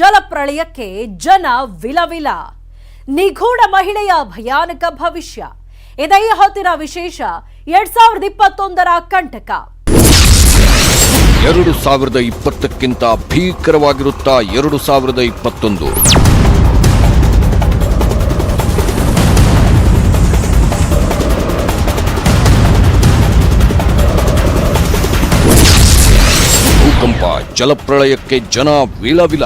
ಜಲಪ್ರಳಯಕ್ಕೆ ಜನ ವಿಲವಿಲ. ನಿಗೂಢ ಮಹಿಳೆಯ ಭಯಾನಕ ಭವಿಷ್ಯ. ಇದೇ ಹೊತ್ತಿನ ವಿಶೇಷ. 2021ರ ಕಂಟಕ. 2020ಕ್ಕಿಂತ ಭೀಕರವಾಗಿರುತ್ತಾ 2021. ಭೂಕಂಪ, ಜಲಪ್ರಳಯಕ್ಕೆ ಜನ ವಿಲವಿಲ.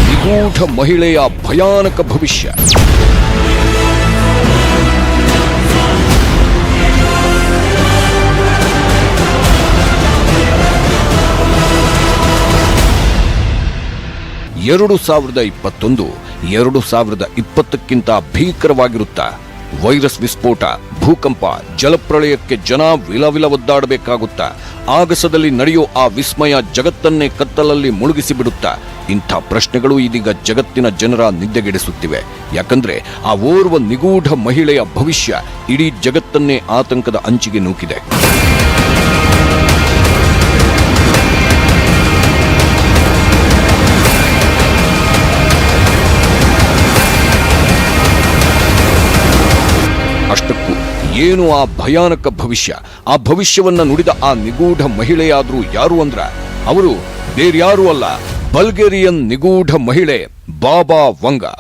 ನಿಗೂಢ ಮಹಿಳೆಯ ಭಯಾನಕ ಭವಿಷ್ಯ. ಎರಡು 2020ಕ್ಕಿಂತ ಭೀಕರವಾಗಿರುತ್ತಾ ವೈರಸ್ ವಿಸ್ಫೋಟ, ಭೂಕಂಪ, ಜಲಪ್ರಳಯಕ್ಕೆ ಜನ ವಿಲವಿಲ ಒದ್ದಾಡಬೇಕಾಗುತ್ತಾ ಆಗಸದಲ್ಲಿ ನಡೆಯೋ ಆ ವಿಸ್ಮಯ ಜಗತ್ತನ್ನೇ ಕತ್ತಲಲ್ಲಿ ಮುಳುಗಿಸಿ ಬಿಡುತ್ತಾ ಇಂಥ ಪ್ರಶ್ನೆಗಳು ಇದೀಗ ಜಗತ್ತಿನ ಜನರ ನಿದ್ದೆಗೆಡಿಸುತ್ತಿವೆ. ಯಾಕಂದ್ರೆ ಆ ಓರ್ವ ನಿಗೂಢ ಮಹಿಳೆಯ ಭವಿಷ್ಯ ಇಡೀ ಜಗತ್ತನ್ನೇ ಆತಂಕದ ಅಂಚಿಗೆ ನೂಕಿದೆ. ಅಷ್ಟಕ್ಕೂ ಏನು ಆ ಭಯಾನಕ ಭವಿಷ್ಯ? ಆ ಭವಿಷ್ಯವನ್ನ ನುಡಿದ ಆ ನಿಗೂಢ ಮಹಿಳೆಯಾದ್ರೂ ಯಾರು ಅಂದ್ರ ಅವರು ಬೇರ್ಯಾರೂ ಅಲ್ಲ, ಬಲ್ಗೇರಿಯನ್ ನಿಗೂಢ ಮಹಿಳೆ ಬಾಬಾ ವಂಗಾ.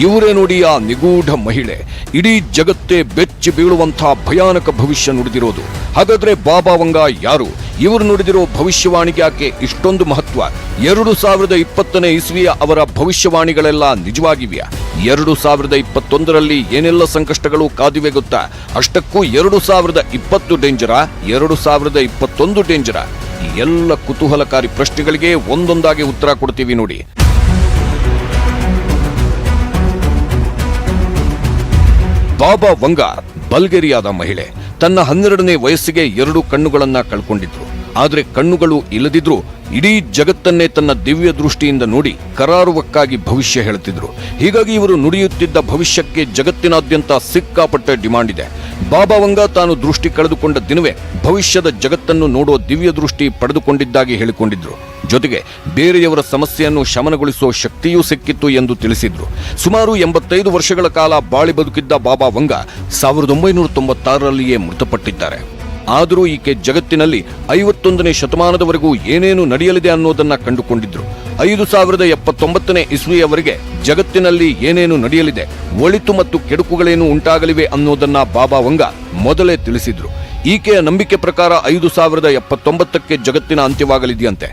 ಇವರೇ ನೋಡಿ ಆ ನಿಗೂಢ ಮಹಿಳೆ. ಇಡೀ ಜಗತ್ತೇ ಬೆಚ್ಚಿ ಬೀಳುವಂತಹ ಭಯಾನಕ ಭವಿಷ್ಯ ನುಡಿದಿರೋದು. ಹಾಗಾದ್ರೆ ಬಾಬಾ ವಂಗಾ ಯಾರು? ಇವರು ನುಡಿದಿರೋ ಭವಿಷ್ಯವಾಣಿಗೆ ಯಾಕೆ ಇಷ್ಟೊಂದು ಮಹತ್ವ? 2020ನೇ ಇಸ್ವಿಯ ಅವರ ಭವಿಷ್ಯವಾಣಿಗಳೆಲ್ಲ ನಿಜವಾಗಿವೆಯಾ? 2021ರಲ್ಲಿ ಏನೆಲ್ಲ ಸಂಕಷ್ಟಗಳು ಕಾದಿವೆ ಗೊತ್ತಾ? ಅಷ್ಟಕ್ಕೂ 2020 ಡೇಂಜರಾ, 2021 ಡೇಂಜರಾ? ಈ ಎಲ್ಲ ಕುತೂಹಲಕಾರಿ ಪ್ರಶ್ನೆಗಳಿಗೆ ಒಂದೊಂದಾಗಿ ಉತ್ತರ ಕೊಡ್ತೀವಿ ನೋಡಿ. ಬಾಬಾ ವಂಗಾ ಬಲ್ಗೇರಿಯಾದ ಮಹಿಳೆ. ತನ್ನ 12ನೇ ವಯಸ್ಸಿಗೆ 2 ಕಣ್ಣುಗಳನ್ನ ಕಳ್ಕೊಂಡಿದ್ರು. ಆದ್ರೆ ಕಣ್ಣುಗಳು ಇಲ್ಲದಿದ್ರು ಇಡೀ ಜಗತ್ತನ್ನೇ ತನ್ನ ದಿವ್ಯ ದೃಷ್ಟಿಯಿಂದ ನೋಡಿ ಕರಾರುವಕ್ಕಾಗಿ ಭವಿಷ್ಯ ಹೇಳುತ್ತಿದ್ರು. ಹೀಗಾಗಿ ಇವರು ನುಡಿಯುತ್ತಿದ್ದ ಭವಿಷ್ಯಕ್ಕೆ ಜಗತ್ತಿನಾದ್ಯಂತ ಸಿಕ್ಕಾಪಟ್ಟೆ ಡಿಮಾಂಡ್ ಇದೆ. ಬಾಬಾ ವಂಗಾ ತಾನು ದೃಷ್ಟಿ ಕಳೆದುಕೊಂಡ ದಿನವೇ ಭವಿಷ್ಯದ ಜಗತ್ತನ್ನು ನೋಡೋ ದಿವ್ಯ ದೃಷ್ಟಿ ಪಡೆದುಕೊಂಡಿದ್ದಾಗಿ ಹೇಳಿಕೊಂಡಿದ್ರು. ಜೊತೆಗೆ ಬೇರೆಯವರ ಸಮಸ್ಯೆಯನ್ನು ಶಮನಗೊಳಿಸುವ ಶಕ್ತಿಯೂ ಸಿಕ್ಕಿತ್ತು ಎಂದು ತಿಳಿಸಿದ್ರು. ಸುಮಾರು 85 ವರ್ಷಗಳ ಕಾಲ ಬಾಳಿ ಬದುಕಿದ್ದ ಬಾಬಾ ವಂಗಾ 1996ರಲ್ಲಿಯೇ ಮೃತಪಟ್ಟಿದ್ದಾರೆ. ಆದರೂ ಈಕೆ ಜಗತ್ತಿನಲ್ಲಿ 51ನೇ ಶತಮಾನದವರೆಗೂ ಏನೇನು ನಡೆಯಲಿದೆ ಅನ್ನೋದನ್ನ ಕಂಡುಕೊಂಡಿದ್ರು. 5079ನೇ ಇಸ್ವಿಯವರೆಗೆ ಜಗತ್ತಿನಲ್ಲಿ ಏನೇನು ನಡೆಯಲಿದೆ, ಒಳಿತು ಮತ್ತು ಕೆಡುಕುಗಳೇನು ಉಂಟಾಗಲಿವೆ ಅನ್ನೋದನ್ನ ಬಾಬಾ ವಂಗಾ ಮೊದಲೇ ತಿಳಿಸಿದ್ರು. ಈಕೆಯ ನಂಬಿಕೆ ಪ್ರಕಾರ 5079ಕ್ಕೆ ಜಗತ್ತಿನ ಅಂತ್ಯವಾಗಲಿದೆಯಂತೆ.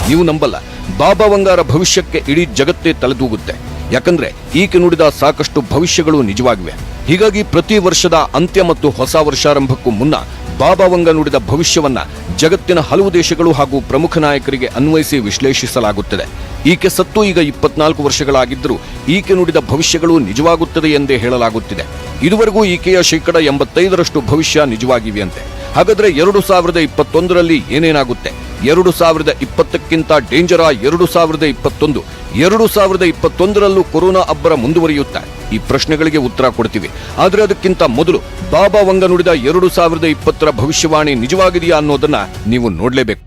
ನೀವು ನಂಬಲ್ಲ, ಬಾಬಾ ವಂಗಾರ ಭವಿಷ್ಯಕ್ಕೆ ಇಡೀ ಜಗತ್ತೇ ತಲೆದೂಗುತ್ತೆ. ಯಾಕಂದ್ರೆ ಈಕೆ ನುಡಿದ ಸಾಕಷ್ಟು ಭವಿಷ್ಯಗಳು ನಿಜವಾಗಿವೆ. ಹೀಗಾಗಿ ಪ್ರತಿ ವರ್ಷದ ಅಂತ್ಯ ಮತ್ತು ಹೊಸ ವರ್ಷಾರಂಭಕ್ಕೂ ಮುನ್ನ ಬಾಬಾ ವಂಗಾ ನುಡಿದ ಭವಿಷ್ಯವನ್ನ ಜಗತ್ತಿನ ಹಲವು ದೇಶಗಳು ಹಾಗೂ ಪ್ರಮುಖ ನಾಯಕರಿಗೆ ಅನ್ವಯಿಸಿ ವಿಶ್ಲೇಷಿಸಲಾಗುತ್ತದೆ. ಈಕೆ ಸತ್ತು ಈಗ 24 ವರ್ಷಗಳಾಗಿದ್ದರೂ ಈಕೆ ನುಡಿದ ಭವಿಷ್ಯಗಳು ನಿಜವಾಗುತ್ತದೆ ಎಂದೇ ಹೇಳಲಾಗುತ್ತಿದೆ. ಇದುವರೆಗೂ ಈಕೆಯ 85% ಭವಿಷ್ಯ ನಿಜವಾಗಿವೆಯಂತೆ. ಹಾಗಾದ್ರೆ 2021ರಲ್ಲಿ ಏನೇನಾಗುತ್ತೆ? 2020ಕ್ಕಿಂತ ಡೇಂಜರಾ 2021? 2021ರಲ್ಲೂ ಕೊರೋನಾ ಅಬ್ಬರ ಮುಂದುವರಿಯುತ್ತಾ? ಈ ಪ್ರಶ್ನೆಗಳಿಗೆ ಉತ್ತರ ಕೊಡ್ತೀವಿ. ಆದರೆ ಅದಕ್ಕಿಂತ ಮೊದಲು ಬಾಬಾ ವಂಗಾ ನುಡಿದ 2020ರ ಭವಿಷ್ಯವಾಣಿ ನಿಜವಾಗಿದೆಯಾ ಅನ್ನೋದನ್ನ ನೀವು ನೋಡಲೇಬೇಕು.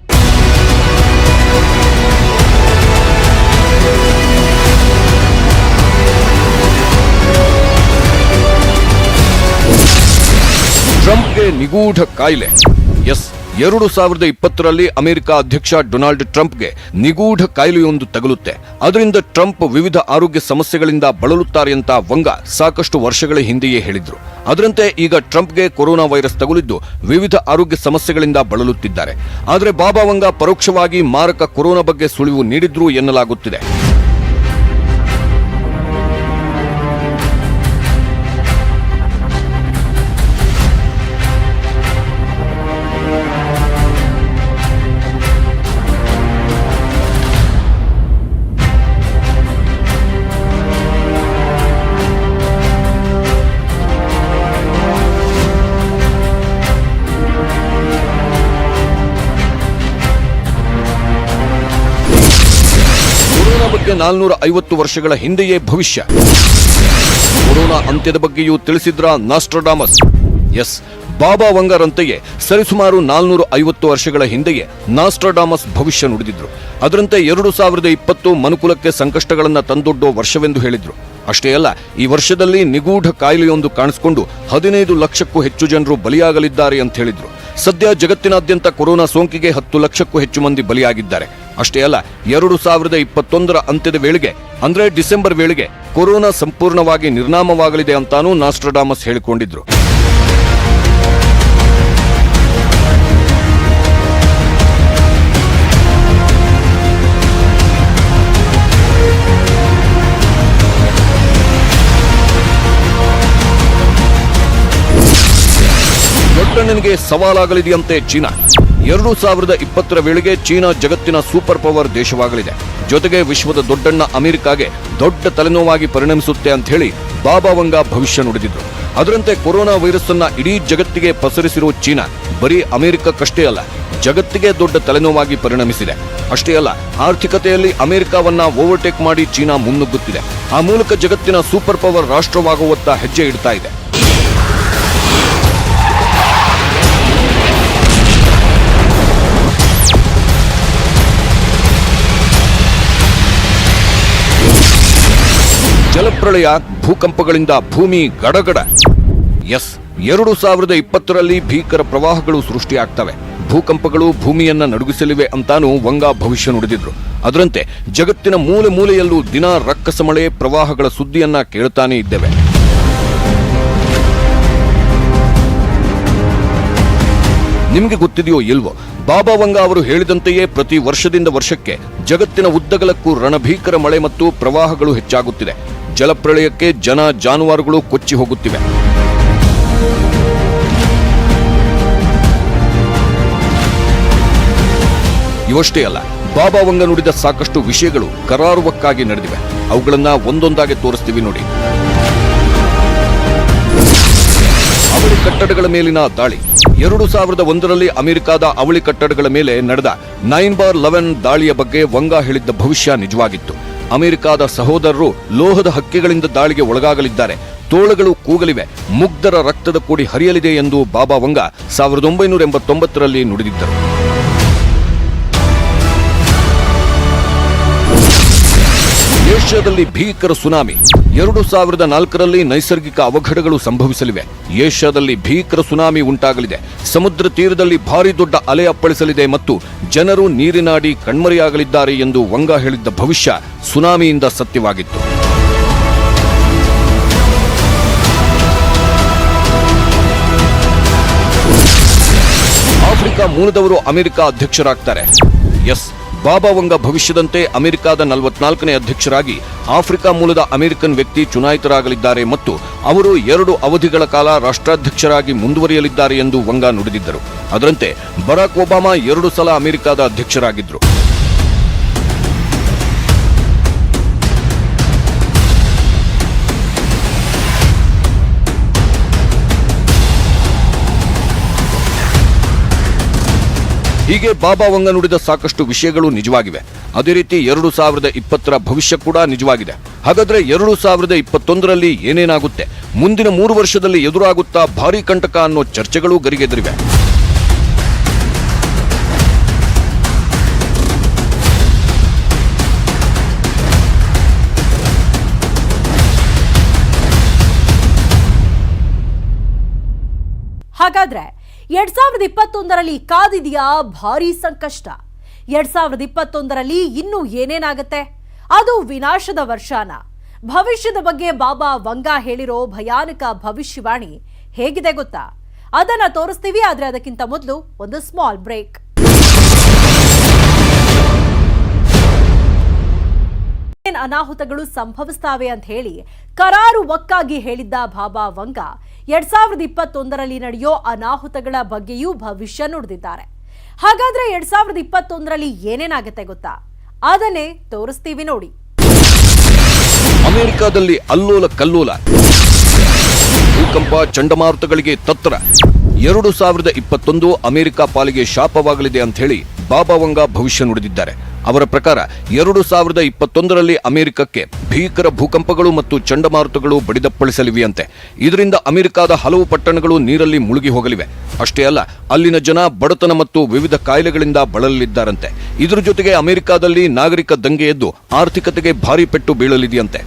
ಟ್ರಂಪ್ಗೆ ನಿಗೂಢ ಕಾಯಿಲೆ. ಎಸ್, 2020ರಲ್ಲಿ ಅಮೆರಿಕ ಅಧ್ಯಕ್ಷ ಡೊನಾಲ್ಡ್ ಟ್ರಂಪ್ಗೆ ನಿಗೂಢ ಕಾಯಿಲೆಯೊಂದು ತಗುಲುತ್ತೆ. ಅದರಿಂದ ಟ್ರಂಪ್ ವಿವಿಧ ಆರೋಗ್ಯ ಸಮಸ್ಯೆಗಳಿಂದ ಬಳಲುತ್ತಾರೆ ಅಂತ ವಂಗಾ ಸಾಕಷ್ಟು ವರ್ಷಗಳ ಹಿಂದೆಯೇ ಹೇಳಿದ್ರು. ಅದರಂತೆ ಈಗ ಟ್ರಂಪ್ಗೆ ಕೊರೋನಾ ವೈರಸ್ ತಗುಲಿದ್ದು ವಿವಿಧ ಆರೋಗ್ಯ ಸಮಸ್ಯೆಗಳಿಂದ ಬಳಲುತ್ತಿದ್ದಾರೆ. ಆದರೆ ಬಾಬಾ ವಂಗಾ ಪರೋಕ್ಷವಾಗಿ ಮಾರಕ ಕೊರೋನಾ ಬಗ್ಗೆ ಸುಳಿವು ನೀಡಿದ್ರು ಎನ್ನಲಾಗುತ್ತಿದೆ. ಜೊತೆಗೆ 450 ವರ್ಷಗಳ ಹಿಂದೆಯೇ ಭವಿಷ್ಯ. ಕೊರೋನಾ ಅಂತ್ಯದ ಬಗ್ಗೆಯೂ ತಿಳಿಸಿದ್ರ ನಾಸ್ಟ್ರಡಾಮಸ್. ಎಸ್, ಬಾಬಾ ವಂಗಾರಂತೆಯೇ ಸರಿಸುಮಾರು 450 ವರ್ಷಗಳ ಹಿಂದೆಯೇ ನಾಸ್ಟ್ರಡಾಮಸ್ ಭವಿಷ್ಯ ನುಡಿದಿದ್ರು. ಅದರಂತೆ 2020 ಮನುಕುಲಕ್ಕೆ ಸಂಕಷ್ಟಗಳನ್ನ ತಂದೊಡ್ಡೋ ವರ್ಷವೆಂದು ಹೇಳಿದ್ರು. ಅಷ್ಟೇ ಅಲ್ಲ, ಈ ವರ್ಷದಲ್ಲಿ ನಿಗೂಢ ಕಾಯಿಲೆಯೊಂದು ಕಾಣಿಸಿಕೊಂಡು 15 ಲಕ್ಷಕ್ಕೂ ಹೆಚ್ಚು ಜನರು ಬಲಿಯಾಗಲಿದ್ದಾರೆ ಅಂತ ಹೇಳಿದ್ರು. ಸದ್ಯ ಜಗತ್ತಿನಾದ್ಯಂತ ಕೊರೋನಾ ಸೋಂಕಿಗೆ 10 ಲಕ್ಷಕ್ಕೂ ಹೆಚ್ಚು ಮಂದಿ ಬಲಿಯಾಗಿದ್ದಾರೆ. ಅಷ್ಟೇ ಅಲ್ಲ, 2021 ಅಂತ್ಯದ ವೇಳೆಗೆ ಅಂದ್ರೆ ಡಿಸೆಂಬರ್ ವೇಳೆಗೆ ಕೊರೋನಾ ಸಂಪೂರ್ಣವಾಗಿ ನಿರ್ನಾಮವಾಗಲಿದೆ ಅಂತಾನೂ ನಾಸ್ಟ್ರಡಾಮಸ್ ಹೇಳಿಕೊಂಡಿದ್ರು. ದೊಡ್ಡಣ್ಣನಿಗೆ ಸವಾಲಾಗಲಿದೆಯಂತೆ ಚೀನಾ. 2020 ವೇಳೆಗೆ ಚೀನಾ ಜಗತ್ತಿನ ಸೂಪರ್ ಪವರ್ ದೇಶವಾಗಲಿದೆ. ಜೊತೆಗೆ ವಿಶ್ವದ ದೊಡ್ಡಣ್ಣ ಅಮೆರಿಕಾಗೆ ದೊಡ್ಡ ತಲೆನೋವಾಗಿ ಪರಿಣಮಿಸುತ್ತೆ ಅಂತ ಹೇಳಿ ಬಾಬಾ ವಂಗಾ ಭವಿಷ್ಯ ನುಡಿದಿದ್ರು. ಅದರಂತೆ ಕೊರೋನಾ ವೈರಸ್ ಅನ್ನ ಇಡೀ ಜಗತ್ತಿಗೆ ಪಸರಿಸಿರೋ ಚೀನಾ ಬರೀ ಅಮೆರಿಕಕ್ಕಷ್ಟೇ ಅಲ್ಲ, ಜಗತ್ತಿಗೆ ದೊಡ್ಡ ತಲೆನೋವಾಗಿ ಪರಿಣಮಿಸಿದೆ. ಅಷ್ಟೇ ಅಲ್ಲ, ಆರ್ಥಿಕತೆಯಲ್ಲಿ ಅಮೆರಿಕವನ್ನ ಓವರ್ಟೇಕ್ ಮಾಡಿ ಚೀನಾ ಮುನ್ನುಗ್ಗುತ್ತಿದೆ. ಆ ಮೂಲಕ ಜಗತ್ತಿನ ಸೂಪರ್ ಪವರ್ ರಾಷ್ಟ್ರವಾಗುವತ್ತ ಹೆಜ್ಜೆ ಇಡ್ತಾ ಇದೆ. ಜಲಪ್ರಳಯ, ಭೂಕಂಪಗಳಿಂದ ಭೂಮಿ ಗಡಗಡ. ಎಸ್, 2020 ಭೀಕರ ಪ್ರವಾಹಗಳು ಸೃಷ್ಟಿಯಾಗ್ತವೆ. ಭೂಕಂಪಗಳು ಭೂಮಿಯನ್ನ ನಡುಗಿಸಲಿವೆ ಅಂತಾನೂ ವಂಗಾ ಭವಿಷ್ಯ ನುಡಿದಿದ್ರು. ಅದರಂತೆ ಜಗತ್ತಿನ ಮೂಲೆ ಮೂಲೆಯಲ್ಲೂ ದಿನ ರಕ್ಕಸ ಮಳೆ, ಪ್ರವಾಹಗಳ ಸುದ್ದಿಯನ್ನ ಕೇಳ್ತಾನೆ ಇದ್ದೇವೆ. ನಿಮಗೆ ಗೊತ್ತಿದೆಯೋ ಇಲ್ವೋ, ಬಾಬಾ ವಂಗಾ ಅವರು ಹೇಳಿದಂತೆಯೇ ಪ್ರತಿ ವರ್ಷದಿಂದ ವರ್ಷಕ್ಕೆ ಜಗತ್ತಿನ ಉದ್ದಗಲಕ್ಕೂ ರಣಭೀಕರ ಮಳೆ ಮತ್ತು ಪ್ರವಾಹಗಳು ಹೆಚ್ಚಾಗುತ್ತಿದೆ. ಜಲಪ್ರಳಯಕ್ಕೆ ಜನ ಜಾನುವಾರುಗಳು ಕೊಚ್ಚಿ ಹೋಗುತ್ತಿವೆ. ಇವಷ್ಟೇ ಅಲ್ಲ, ಬಾಬಾ ವಂಗಾ ನುಡಿದ ಸಾಕಷ್ಟು ವಿಷಯಗಳು ಕರಾರುವಕ್ಕಾಗಿ ನಡೆದಿವೆ. ಅವುಗಳನ್ನ ಒಂದೊಂದಾಗಿ ತೋರಿಸ್ತೀವಿ ನೋಡಿ. ಅವಳಿ ಕಟ್ಟಡಗಳ ಮೇಲಿನ ದಾಳಿ. 2001 ಅಮೆರಿಕದ ಅವಳಿ ಕಟ್ಟಡಗಳ ಮೇಲೆ ನಡೆದ 9/11 ದಾಳಿಯ ಬಗ್ಗೆ ವಂಗಾ ಹೇಳಿದ್ದ ಭವಿಷ್ಯ ನಿಜವಾಗಿತ್ತು. ಅಮೆರಿಕದ ಸಹೋದರರು ಲೋಹದ ಹಕ್ಕಿಗಳಿಂದ ದಾಳಿಗೆ ಒಳಗಾಗಲಿದ್ದಾರೆ, ತೋಳಗಳು ಕೂಗಲಿವೆ, ಮುಗ್ಧರ ರಕ್ತದ ಕೋಡಿ ಹರಿಯಲಿದೆ ಎಂದು ಬಾಬಾ ವಂಗಾ 1989 ನುಡಿದಿದ್ದರು. ಏಷ್ಯಾದಲ್ಲಿ ಭೀಕರ ಸುನಾಮಿ. 2004 ನೈಸರ್ಗಿಕ ಅವಘಡಗಳು ಸಂಭವಿಸಲಿವೆ. ಏಷ್ಯಾದಲ್ಲಿ ಭೀಕರ ಸುನಾಮಿ ಉಂಟಾಗಲಿದೆ. ಸಮುದ್ರ ತೀರದಲ್ಲಿ ಭಾರಿ ದೊಡ್ಡ ಅಲೆ ಅಪ್ಪಳಿಸಲಿದೆ ಮತ್ತು ಜನರು ನೀರಿನಾಡಿ ಕಣ್ಮರೆಯಾಗಲಿದ್ದಾರೆ ಎಂದು ವಂಗಾ ಹೇಳಿದ್ದ ಭವಿಷ್ಯ ಸುನಾಮಿಯಿಂದ ಸತ್ಯವಾಗಿತ್ತು. ಆಫ್ರಿಕಾ ಮೂಲದವರು ಅಮೆರಿಕ ಅಧ್ಯಕ್ಷರಾಗ್ತಾರೆ. ಎಸ್, ಬಾಬಾ ವಂಗಾ ಭವಿಷ್ಯದಂತೆ ಅಮೆರಿಕದ 44ನೇ ಅಧ್ಯಕ್ಷರಾಗಿ ಆಫ್ರಿಕಾ ಮೂಲದ ಅಮೆರಿಕನ್ ವ್ಯಕ್ತಿ ಚುನಾಯಿತರಾಗಲಿದ್ದಾರೆ ಮತ್ತು ಅವರು 2 ಅವಧಿಗಳ ಕಾಲ ರಾಷ್ಟ್ರಾಧ್ಯಕ್ಷರಾಗಿ ಮುಂದುವರಿಯಲಿದ್ದಾರೆ ಎಂದು ವಂಗಾ ನುಡಿದಿದ್ದರು. ಅದರಂತೆ ಬರಾಕ್ ಒಬಾಮಾ 2 ಸಲ ಅಮೆರಿಕದ ಅಧ್ಯಕ್ಷರಾಗಿದ್ದರು. ಹೀಗೆ ಬಾಬಾ ವಂಗಾ ನುಡಿದ ಸಾಕಷ್ಟು ವಿಷಯಗಳು ನಿಜವಾಗಿವೆ. ಅದೇ ರೀತಿ 2020 ಭವಿಷ್ಯ ಕೂಡ ನಿಜವಾಗಿದೆ. ಹಾಗಾದ್ರೆ 2021 ಏನೇನಾಗುತ್ತೆ, ಮುಂದಿನ 3 ವರ್ಷದಲ್ಲಿ ಎದುರಾಗುತ್ತಾ ಭಾರೀ ಕಂಟಕ ಅನ್ನೋ ಚರ್ಚೆಗಳು ಗರಿಗೆದರಿವೆ. ಹಾಗಾದ್ರೆ 2021 ಕಾದಿದೆಯಾ ಭಾರೀ ಸಂಕಷ್ಟ? 2021 ಇನ್ನೂ ಏನೇನಾಗತ್ತೆ? ಅದು ವಿನಾಶದ ವರ್ಷಾನ? ಭವಿಷ್ಯದ ಬಗ್ಗೆ ಬಾಬಾ ವಂಗಾ ಹೇಳಿರೋ ಭಯಾನಕ ಭವಿಷ್ಯವಾಣಿ ಹೇಗಿದೆ ಗೊತ್ತಾ? ಅದನ್ನ ತೋರಿಸ್ತೀವಿ. ಆದ್ರೆ ಅದಕ್ಕಿಂತ ಮೊದಲು ಒಂದು ಸ್ಮಾಲ್ ಬ್ರೇಕ್. ಅನಾಹುತಗಳು ಸಂಭವಿಸ್ತಾವೆ ಅಂತ ಹೇಳಿ ಕರಾರುವಕ್ಕಾಗಿ ಹೇಳಿದ್ದ ಬಾಬಾ ವಂಗಾ 2021 ನಡೆಯೋ ಅನಾಹುತಗಳ ಬಗ್ಗೆಯೂ ಭವಿಷ್ಯ ನುಡಿದಿದ್ದಾರೆ. ಹಾಗಾದ್ರೆ 2021 ಏನೇನಾಗುತ್ತೆ ಗೊತ್ತಾ? ಅದನ್ನೇ ತೋರಿಸ್ತೀವಿ ನೋಡಿ. ಅಮೆರಿಕದಲ್ಲಿ ಅಲ್ಲೋಲ ಕಲ್ಲೋಲ, ಭೂಕಂಪ, ಚಂಡಮಾರುತಗಳಿಗೆ ತತ್ರ. 2021 ಅಮೆರಿಕ ಪಾಲಿಗೆ ಶಾಪವಾಗಲಿದೆ ಅಂತ ಹೇಳಿ ಬಾಬಾ ವಂಗಾ ಭವಿಷ್ಯ ನುಡಿದಿದ್ದಾರೆ. ಅವರ ಪ್ರಕಾರ 2021ರಲ್ಲಿ ಅಮೆರಿಕಕ್ಕೆ ಭೀಕರ ಭೂಕಂಪಗಳು ಮತ್ತು ಚಂಡಮಾರುತಗಳು ಬಡಿದಪ್ಪಳಿಸಲಿವೆಯಂತೆ. ಇದರಿಂದ ಅಮೆರಿಕದ ಹಲವು ಪಟ್ಟಣಗಳು ನೀರಲ್ಲಿ ಮುಳುಗಿ ಹೋಗಲಿವೆ. ಅಷ್ಟೇ ಅಲ್ಲ, ಅಲ್ಲಿನ ಜನ ಬಡತನ ಮತ್ತು ವಿವಿಧ ಕಾಯಿಲೆಗಳಿಂದ ಬಳಲಲಿದ್ದಾರಂತೆ. ಇದರ ಜೊತೆಗೆ ಅಮೆರಿಕದಲ್ಲಿ ನಾಗರಿಕ ದಂಗೆ ಎದ್ದು ಆರ್ಥಿಕತೆಗೆ ಭಾರಿ ಪೆಟ್ಟು ಬೀಳಲಿದೆಯಂತೆ.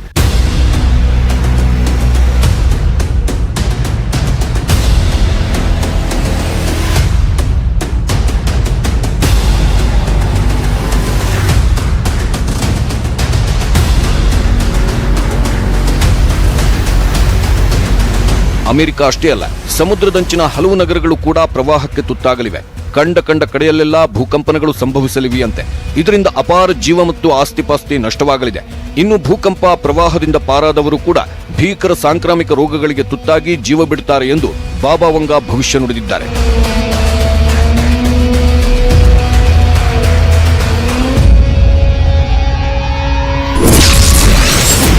ಅಮೆರಿಕ ಅಷ್ಟೇ ಅಲ್ಲ, ಸಮುದ್ರದಂಚಿನ ಹಲವು ನಗರಗಳು ಕೂಡ ಪ್ರವಾಹಕ್ಕೆ ತುತ್ತಾಗಲಿವೆ. ಕಂಡ ಕಡೆಯಲ್ಲೆಲ್ಲ ಭೂಕಂಪನಗಳು ಸಂಭವಿಸಲಿವೆಯಂತೆ. ಇದರಿಂದ ಅಪಾರ ಜೀವ ಮತ್ತು ಆಸ್ತಿಪಾಸ್ತಿ ನಷ್ಟವಾಗಲಿದೆ. ಇನ್ನು ಭೂಕಂಪ ಪ್ರವಾಹದಿಂದ ಪಾರಾದವರು ಕೂಡ ಭೀಕರ ಸಾಂಕ್ರಾಮಿಕ ರೋಗಗಳಿಗೆ ತುತ್ತಾಗಿ ಜೀವ ಬಿಡುತ್ತಾರೆ ಎಂದು ಬಾಬಾ ವಂಗಾ ಭವಿಷ್ಯ ನುಡಿದಿದ್ದಾರೆ.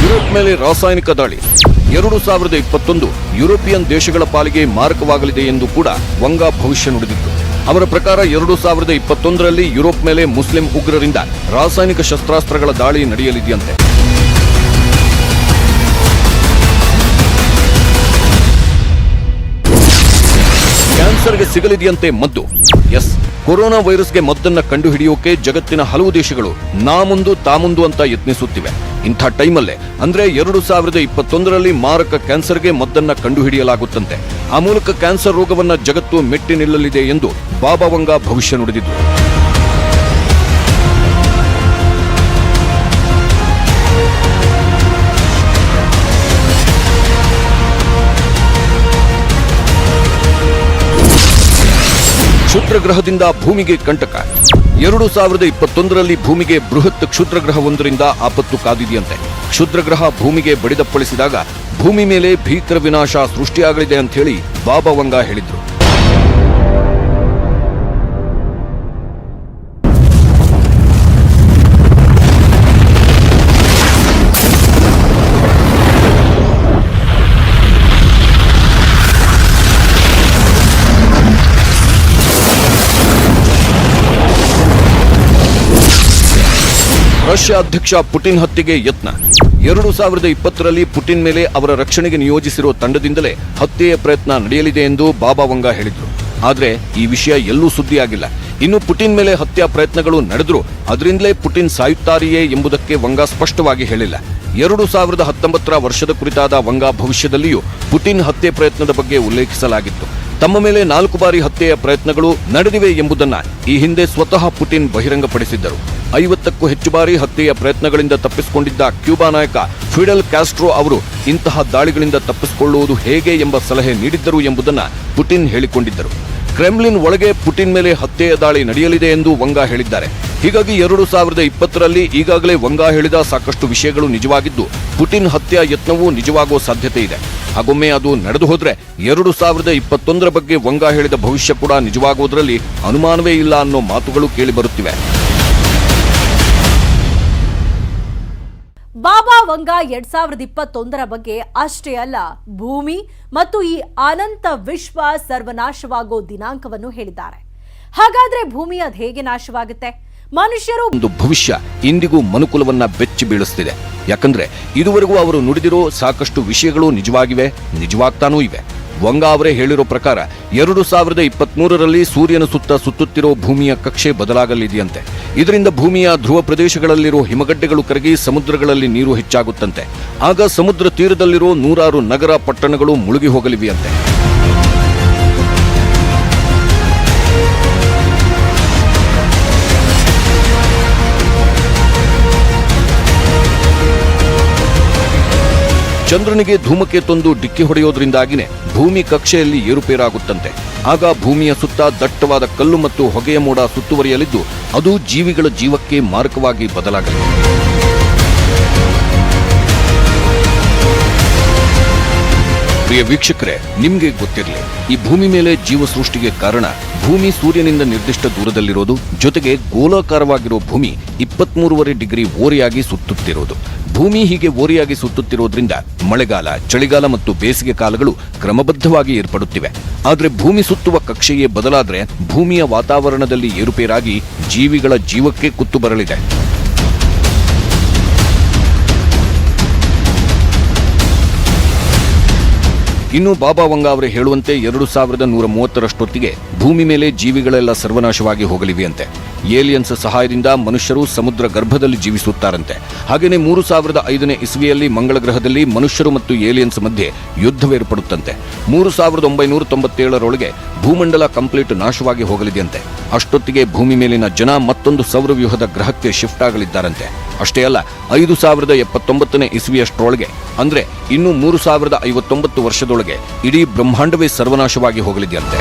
ಯುರೋಪ್ ಮೇಲೆ ರಾಸಾಯನಿಕ ದಾಳಿ 2021 ಯುರೋಪಿಯನ್ ದೇಶಗಳ ಪಾಲಿಗೆ ಮಾರಕವಾಗಲಿದೆ ಎಂದು ಕೂಡ ವಂಗಾ ಭವಿಷ್ಯ ನುಡಿದಿತ್ತು. ಅವರ ಪ್ರಕಾರ 2021ರಲ್ಲಿ ಯುರೋಪ್ ಮೇಲೆ ಮುಸ್ಲಿಂ ಉಗ್ರರಿಂದ ರಾಸಾಯನಿಕ ಶಸ್ತ್ರಾಸ್ತ್ರಗಳ ದಾಳಿ ನಡೆಯಲಿದೆಯಂತೆ. ಕ್ಯಾನ್ಸರ್ಗೆ ಸಿಗಲಿದೆಯಂತೆ ಮದ್ದು. ಎಸ್, ಕೊರೋನಾ ವೈರಸ್ಗೆ ಮದ್ದನ್ನ ಕಂಡುಹಿಡಿಯೋಕೆ ಜಗತ್ತಿನ ಹಲವು ದೇಶಗಳು ನಾ ಮುಂದು ಅಂತ ಯತ್ನಿಸುತ್ತಿವೆ. ಇಂಥ ಟೈಮಲ್ಲೇ ಅಂದ್ರೆ 2021ರಲ್ಲಿ ಮಾರಕ ಕ್ಯಾನ್ಸರ್ಗೆ ಮದ್ದನ್ನ ಕಂಡುಹಿಡಿಯಲಾಗುತ್ತಂತೆ. ಆ ಮೂಲಕ ಕ್ಯಾನ್ಸರ್ ರೋಗವನ್ನ ಜಗತ್ತು ಮೆಟ್ಟಿ ನಿಲ್ಲಲಿದೆ ಎಂದು ಬಾಬಾ ವಂಗಾ ಭವಿಷ್ಯ ನುಡಿದಿದ್ರು. ಕ್ಷುದ್ರಗ್ರಹದಿಂದ ಭೂಮಿಗೆ ಕಂಟಕ. 2021ರಲ್ಲಿ ಭೂಮಿಗೆ ಬೃಹತ್ ಕ್ಷುದ್ರಗ್ರಹವೊಂದರಿಂದ ಆಪತ್ತು ಕಾದಿದೆಯಂತೆ. ಕ್ಷುದ್ರಗ್ರಹ ಭೂಮಿಗೆ ಬಡಿದಪ್ಪಳಿಸಿದಾಗ ಭೂಮಿ ಮೇಲೆ ಭೀಕರ ವಿನಾಶ ಸೃಷ್ಟಿಯಾಗಲಿದೆ ಅಂತ ಹೇಳಿ ಬಾಬಾ ವಂಗಾ ಹೇಳಿದ್ರು. ರಷ್ಯಾ ಅಧ್ಯಕ್ಷ ಪುಟಿನ್ ಹತ್ಯೆಗೆ ಯತ್ನ. 2020ರಲ್ಲಿ ಪುಟಿನ್ ಮೇಲೆ ಅವರ ರಕ್ಷಣೆಗೆ ನಿಯೋಜಿಸಿರುವ ತಂಡದಿಂದಲೇ ಹತ್ಯೆಯ ಪ್ರಯತ್ನ ನಡೆಯಲಿದೆ ಎಂದು ಬಾಬಾ ವಂಗಾ ಹೇಳಿದ್ರು. ಆದ್ರೆ ಈ ವಿಷಯ ಎಲ್ಲೂ ಸುದ್ದಿಯಾಗಿಲ್ಲ. ಇನ್ನು ಪುಟಿನ್ ಮೇಲೆ ಹತ್ಯಾ ಪ್ರಯತ್ನಗಳು ನಡೆದ್ರು ಅದರಿಂದಲೇ ಪುಟಿನ್ ಸಾಯುತ್ತಾರೆಯೇ ಎಂಬುದಕ್ಕೆ ವಂಗಾ ಸ್ಪಷ್ಟವಾಗಿ ಹೇಳಿಲ್ಲ. 2019ರ ವರ್ಷದ ಕುರಿತಾದ ವಂಗಾ ಭವಿಷ್ಯದಲ್ಲಿಯೂ ಪುಟಿನ್ ಹತ್ಯೆ ಪ್ರಯತ್ನದ ಬಗ್ಗೆ ಉಲ್ಲೇಖಿಸಲಾಗಿತ್ತು. ತಮ್ಮ ಮೇಲೆ 4 ಬಾರಿ ಹತ್ಯೆಯ ಪ್ರಯತ್ನಗಳು ನಡೆದಿವೆ ಎಂಬುದನ್ನ ಈ ಹಿಂದೆ ಸ್ವತಃ ಪುಟಿನ್ ಬಹಿರಂಗಪಡಿಸಿದ್ದರು. 50ಕ್ಕೂ ಹೆಚ್ಚು ಬಾರಿ ಹತ್ಯೆಯ ಪ್ರಯತ್ನಗಳಿಂದ ತಪ್ಪಿಸಿಕೊಂಡಿದ್ದ ಕ್ಯೂಬಾ ನಾಯಕ ಫಿಡೆಲ್ ಕ್ಯಾಸ್ಟ್ರೋ ಅವರು ಇಂತಹ ದಾಳಿಗಳಿಂದ ತಪ್ಪಿಸಿಕೊಳ್ಳುವುದು ಹೇಗೆ ಎಂಬ ಸಲಹೆ ನೀಡಿದ್ದರು ಎಂಬುದನ್ನ ಪುಟಿನ್ ಹೇಳಿಕೊಂಡಿದ್ದರು. ಕ್ರೆಮ್ಲಿನ್ ಒಳಗೆ ಪುಟಿನ್ ಮೇಲೆ ಹತ್ಯೆಯ ದಾಳಿ ನಡೆಯಲಿದೆ ಎಂದು ವಂಗಾ ಹೇಳಿದ್ದಾರೆ. ಹೀಗಾಗಿ 2020ರಲ್ಲಿ ಈಗಾಗಲೇ ವಂಗಾ ಹೇಳಿದ ಸಾಕಷ್ಟು ವಿಷಯಗಳು ನಿಜವಾಗಿದ್ದು ಪುಟಿನ್ ಹತ್ಯಾ ಯತ್ನವೂ ನಿಜವಾಗುವ ಸಾಧ್ಯತೆ ಇದೆ. ಹಾಗೊಮ್ಮೆ ಅದು ನಡೆದು ಹೋದ್ರೆ 2021ರ ಬಗ್ಗೆ ವಂಗಾ ಹೇಳಿದ ಭವಿಷ್ಯ ಕೂಡ ನಿಜವಾಗುವುದರಲ್ಲಿ ಅನುಮಾನವೇ ಇಲ್ಲ ಅನ್ನೋ ಮಾತುಗಳು ಕೇಳಿಬರುತ್ತಿವೆ. ಬಾಬಾ ವಂಗಾ 2021ರ ಬಗ್ಗೆ ಅಷ್ಟೇ ಅಲ್ಲ, ಭೂಮಿ ಮತ್ತು ಈ ಅನಂತ ವಿಶ್ವ ಸರ್ವನಾಶವಾಗೋ ದಿನಾಂಕವನ್ನು ಹೇಳಿದ್ದಾರೆ. ಹಾಗಾದ್ರೆ ಭೂಮಿ ಅದು ಹೇಗೆ ನಾಶವಾಗುತ್ತೆ? ಮನುಷ್ಯರು ಒಂದು ಭವಿಷ್ಯ ಇಂದಿಗೂ ಮನುಕುಲವನ್ನ ಬೆಚ್ಚಿ ಬೀಳಿಸ್ತಿದೆ. ಯಾಕಂದ್ರೆ ಇದುವರೆಗೂ ಅವರು ನುಡಿದಿರೋ ಸಾಕಷ್ಟು ವಿಷಯಗಳು ನಿಜವಾಗಿವೆ, ನಿಜವಾಗ್ತಾನೂ ಇವೆ. ವಂಗಾ ಅವರೇ ಹೇಳಿರೋ ಪ್ರಕಾರ 2023ರಲ್ಲಿ ಸೂರ್ಯನ ಸುತ್ತ ಸುತ್ತುತ್ತಿರೋ ಭೂಮಿಯ ಕಕ್ಷೆ ಬದಲಾಗಲಿದೆಯಂತೆ. ಇದರಿಂದ ಭೂಮಿಯ ಧ್ರುವ ಪ್ರದೇಶಗಳಲ್ಲಿರೋ ಹಿಮಗಡ್ಡೆಗಳು ಕರಗಿ ಸಮುದ್ರಗಳಲ್ಲಿ ನೀರು ಹೆಚ್ಚಾಗುತ್ತಂತೆ. ಆಗ ಸಮುದ್ರ ತೀರದಲ್ಲಿರೋ 100 ನಗರ ಪಟ್ಟಣಗಳು ಮುಳುಗಿ ಹೋಗಲಿವೆಯಂತೆ. ಚಂದ್ರನಿಗೆ ಧೂಮಕೇತೊಂದು ಡಿಕ್ಕಿ ಹೊಡೆಯೋದ್ರಿಂದಾಗಿನೇ ಭೂಮಿ ಕಕ್ಷೆಯಲ್ಲಿ ಏರುಪೇರಾಗುತ್ತಂತೆ. ಆಗ ಭೂಮಿಯ ಸುತ್ತ ದಟ್ಟವಾದ ಕಲ್ಲು ಮತ್ತು ಹೊಗೆಯ ಮೋಡ ಸುತ್ತುವರಿಯಲಿದ್ದು ಅದು ಜೀವಿಗಳ ಜೀವಕ್ಕೆ ಮಾರಕವಾಗಿ ಬದಲಾಗಲಿದೆ. ಪ್ರಿಯ ವೀಕ್ಷಕರೇ, ನಿಮ್ಗೆ ಗೊತ್ತಿರಲಿ, ಈ ಭೂಮಿ ಮೇಲೆ ಜೀವ ಸೃಷ್ಟಿಗೆ ಕಾರಣ ಭೂಮಿ ಸೂರ್ಯನಿಂದ ನಿರ್ದಿಷ್ಟ ದೂರದಲ್ಲಿರೋದು, ಜೊತೆಗೆ ಗೋಲಾಕಾರವಾಗಿರೋ ಭೂಮಿ 23.5 ಡಿಗ್ರಿ ಓರೆಯಾಗಿ ಸುತ್ತುತ್ತಿರೋದು. ಭೂಮಿ ಹೀಗೆ ಓರೆಯಾಗಿ ಸುತ್ತುತ್ತಿರೋದ್ರಿಂದ ಮಳೆಗಾಲ, ಚಳಿಗಾಲ ಮತ್ತು ಬೇಸಿಗೆ ಕಾಲಗಳು ಕ್ರಮಬದ್ಧವಾಗಿ ಏರ್ಪಡುತ್ತಿವೆ. ಆದರೆ ಭೂಮಿ ಸುತ್ತುವ ಕಕ್ಷೆಯೇ ಬದಲಾದ್ರೆ ಭೂಮಿಯ ವಾತಾವರಣದಲ್ಲಿ ಏರುಪೇರಾಗಿ ಜೀವಿಗಳ ಜೀವಕ್ಕೆ ಕುತ್ತು ಬರಲಿದೆ. ಇನ್ನು ಬಾಬಾ ವಂಗ ಅವರು ಹೇಳುವಂತೆ 2130ರಷ್ಟೊತ್ತಿಗೆ ಭೂಮಿ ಮೇಲೆ ಜೀವಿಗಳೆಲ್ಲ ಸರ್ವನಾಶವಾಗಿ ಹೋಗಲಿವೆಯಂತೆ. ಏಲಿಯನ್ಸ್ ಸಹಾಯದಿಂದ ಮನುಷ್ಯರು ಸಮುದ್ರ ಗರ್ಭದಲ್ಲಿ ಜೀವಿಸುತ್ತಾರಂತೆ. ಹಾಗೆಯೇ 3005ನೇ ಇಸ್ವಿಯಲ್ಲಿ ಮಂಗಳ ಗ್ರಹದಲ್ಲಿ ಮನುಷ್ಯರು ಮತ್ತು ಏಲಿಯನ್ಸ್ ಮಧ್ಯೆ ಯುದ್ಧವೇರ್ಪಡುತ್ತಂತೆ. 3997ರೊಳಗೆ ಭೂಮಂಡಲ ಕಂಪ್ಲೀಟ್ ನಾಶವಾಗಿ ಹೋಗಲಿದೆಯಂತೆ. ಅಷ್ಟೊತ್ತಿಗೆ ಭೂಮಿ ಮೇಲಿನ ಜನ ಮತ್ತೊಂದು ಸೌರವ್ಯೂಹದ ಗ್ರಹಕ್ಕೆ ಶಿಫ್ಟ್ ಆಗಲಿದ್ದಾರಂತೆ. ಅಷ್ಟೇ ಅಲ್ಲ, 5079ನೇ ಇಸ್ವಿಯಷ್ಟರೊಳಗೆ, ಅಂದ್ರೆ ಇನ್ನು 3059 ವರ್ಷದೊಳಗೆ ಇಡೀ ಬ್ರಹ್ಮಾಂಡವೇ ಸರ್ವನಾಶವಾಗಿ ಹೋಗಲಿದೆಯಂತೆ.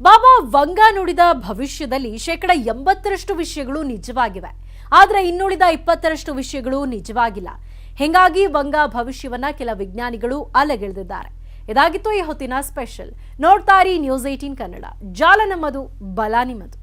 ಬಾಬಾ ವಂಗ ನುಡಿದ ಭವಿಷ್ಯದಲ್ಲಿ 80% ವಿಷಯಗಳು ನಿಜವಾಗಿವೆ. ಆದ್ರೆ ಇನ್ನುಳಿದ 20% ವಿಷಯಗಳು ನಿಜವಾಗಿಲ್ಲ. ಹೀಗಾಗಿ ವಂಗ ಭವಿಷ್ಯವನ್ನ ಕೆಲ ವಿಜ್ಞಾನಿಗಳು ಅಲಗೆಳೆದಿದ್ದಾರೆ. ಇದಾಗಿತ್ತು ಈ ಹೊತ್ತಿನ ಸ್ಪೆಷಲ್. ನೋಡ್ತಾ ಇರಿ ನ್ಯೂಸ್ 18 ಕನ್ನಡ. ಜಾಲ ನಮ್ಮದು, ಬಲ ನಿಮ್ಮದು.